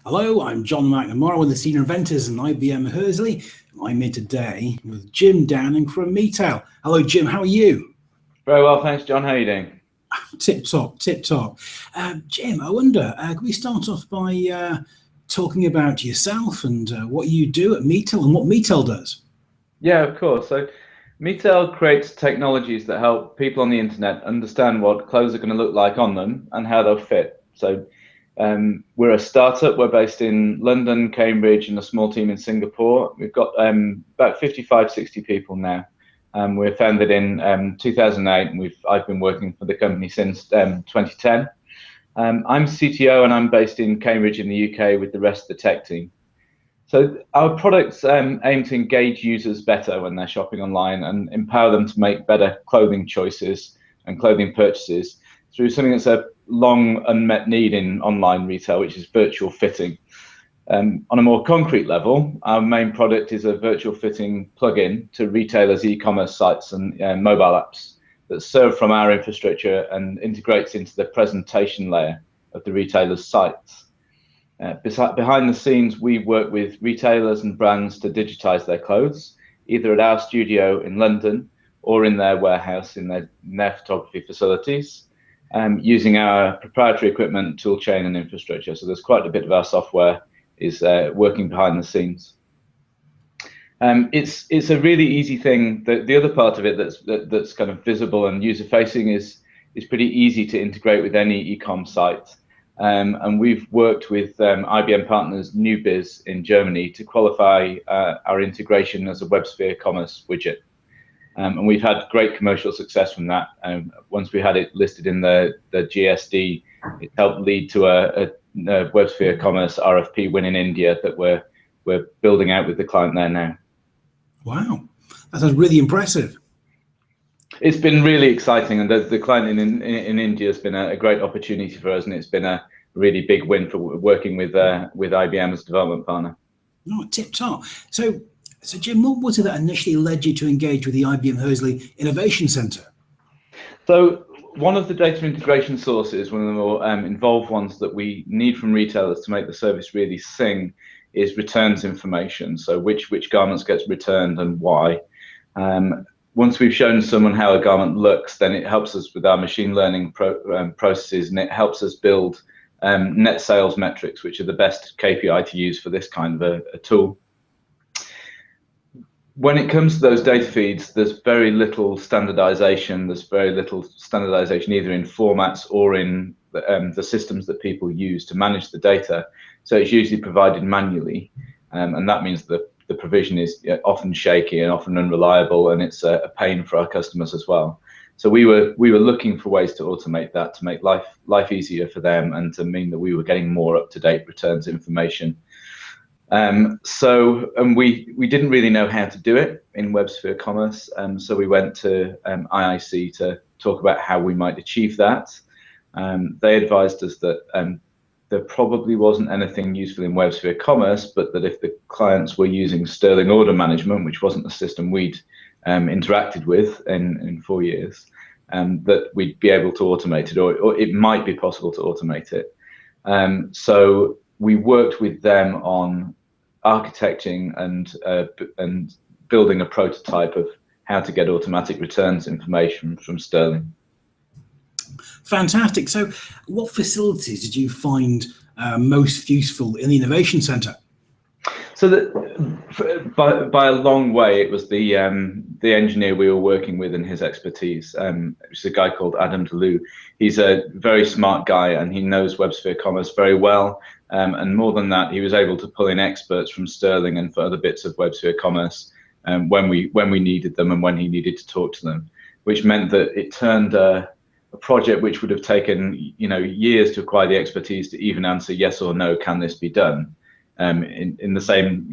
Hello, I'm John McNamara, one of the senior inventors in IBM Hursley. I'm here today with Jim Downing from Metail. Hello, Jim. How are you? Very well, thanks, John. How are you doing? Tip top, tip top. Jim, I wonder, can we start off by talking about yourself and what you do at Metail and what Metail does? Yeah, of course. So Metail creates technologies that help people on the internet understand what clothes are going to look like on them and how they'll fit. So we're a startup. We're based in London, Cambridge, and a small team in Singapore. We've got about 55, 60 people now. We were founded in 2008, and I've been working for the company since 2010. I'm CTO, and I'm based in Cambridge in the UK with the rest of the tech team. So our products aim to engage users better when they're shopping online and empower them to make better clothing choices and clothing purchases through something that's a long unmet need in online retail, which is virtual fitting. On a more concrete level, our main product is a virtual fitting plugin to retailers' e-commerce sites and mobile apps that serve from our infrastructure and integrates into the presentation layer of the retailer's sites. Behind the scenes, we work with retailers and brands to digitize their clothes, either at our studio in London or in their warehouse in their photography facilities, using our proprietary equipment, tool chain, and infrastructure. So there's quite a bit of our software is working behind the scenes. It's a really easy thing. The other part of it that's kind of visible and user facing is pretty easy to integrate with any e-com site. And we've worked with IBM partners NewBiz in Germany to qualify our integration as a WebSphere commerce widget. And we've had great commercial success from that. Once we had it listed in the GSD, it helped lead to a WebSphere commerce RFP win in India that we're building out with the client there now. Wow, that sounds really impressive. It's been really exciting, and the client in India has been a great opportunity for us, and it's been a really big win for working with IBM as a development partner. Oh, tip top. So Jim, what was it that initially led you to engage with the IBM Hursley Innovation Centre? So one of the data integration sources, one of the more involved ones that we need from retailers to make the service really sing, is returns information. So which garments gets returned and why. Once we've shown someone how a garment looks, then it helps us with our machine learning processes, and it helps us build net sales metrics, which are the best KPI to use for this kind of a tool. When it comes to those data feeds, there's very little standardization. There's very little standardization either in formats or in the systems that people use to manage the data. So it's usually provided manually, and that means that the provision is often shaky and often unreliable, and it's a pain for our customers as well. So we were looking for ways to automate that, to make life easier for them, and to mean that we were getting more up-to-date returns information. We didn't really know how to do it in WebSphere Commerce, so we went to IIC to talk about how we might achieve that. They advised us that there probably wasn't anything useful in WebSphere Commerce, but that if the clients were using Sterling Order Management, which wasn't the system we'd interacted with in 4 years, that we'd be able to automate it, or it might be possible to automate it. So we worked with them on architecting and building a prototype of how to get automatic returns information from Sterling. Fantastic. So what facilities did you find most useful in the Innovation Centre? So by a long way, it was the engineer we were working with and his expertise, which is a guy called Adam DeLu. He's a very smart guy, and he knows WebSphere Commerce very well. And more than that, he was able to pull in experts from Sterling and for other bits of WebSphere Commerce when we needed them and when he needed to talk to them, which meant that it turned a project which would have taken years to acquire the expertise to even answer yes or no, can this be done? In the same,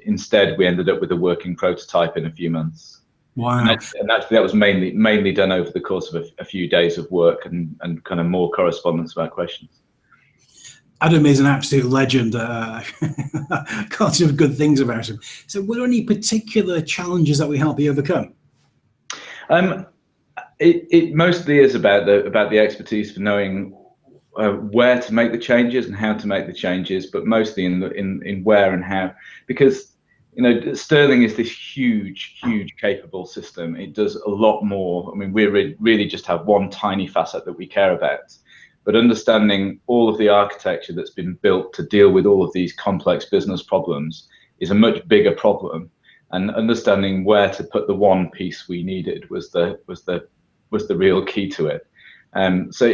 instead we ended up with a working prototype in a few months. Wow. And actually that was mainly done over the course of a few days of work and kind of more correspondence about questions. Adam is an absolute legend. Can't say good things about him. So were there any particular challenges that we help you overcome? It mostly is about the expertise for knowing where to make the changes and how to make the changes, but mostly in where and how, because Sterling is this huge capable system. It does a lot more. I mean, we really just have one tiny facet that we care about, but understanding all of the architecture that's been built to deal with all of these complex business problems is a much bigger problem, and understanding where to put the one piece we needed was the real key to it. So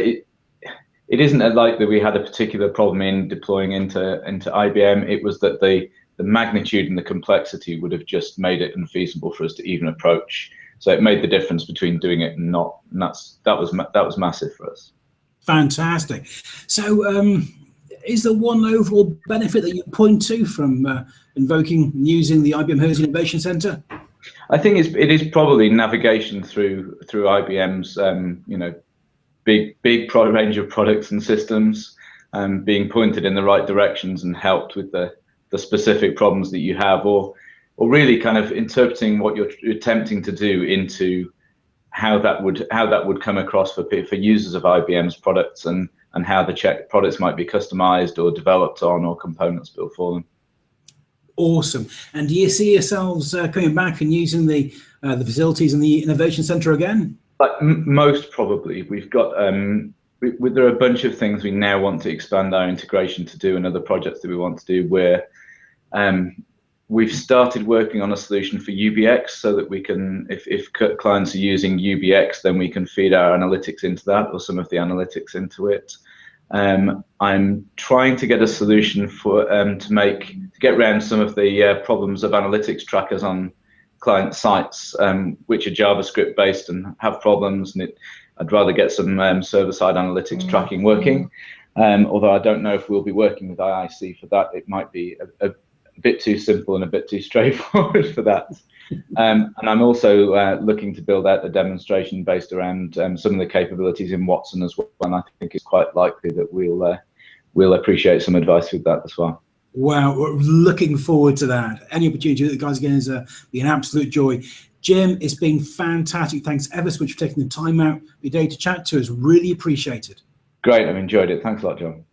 it isn't like that we had a particular problem in deploying into IBM. It was that the magnitude and the complexity would have just made it unfeasible for us to even approach. So it made the difference between doing it and not, and that was massive for us. Fantastic. So is there one overall benefit that you point to from invoking and using the IBM Hursley Innovation Centre? I think it is probably navigation through IBM's big range of products and systems, being pointed in the right directions and helped with the specific problems that you have, or really kind of interpreting what you're attempting to do into how that would come across for users of IBM's products, and how the products might be customized or developed on, or components built for them. Awesome. And do you see yourselves coming back and using the facilities in the Innovation Centre again? Most probably. We've got there are a bunch of things we now want to expand our integration to do, and other projects that we want to do, where we've started working on a solution for UBX, so that we can, if clients are using UBX, then we can feed our analytics into that, or some of the analytics into it. I'm trying to get a solution for to get around some of the problems of analytics trackers on client sites, which are JavaScript based and have problems, and I'd rather get some server-side analytics tracking working. Although I don't know if we'll be working with IIC for that. It might be a bit too simple and a bit too straightforward for that. And I'm also looking to build out a demonstration based around some of the capabilities in Watson as well, and I think it's quite likely that we'll appreciate some advice with that as well. Wow, we're looking forward to that. Any opportunity with the guys again is be an absolute joy. Jim, it's been fantastic. Thanks ever so much for taking the time out of your day to chat to us. Really appreciate it. Great, I've enjoyed it. Thanks a lot, John.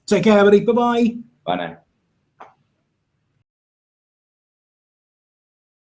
Take care, everybody. Bye-bye. Bye now.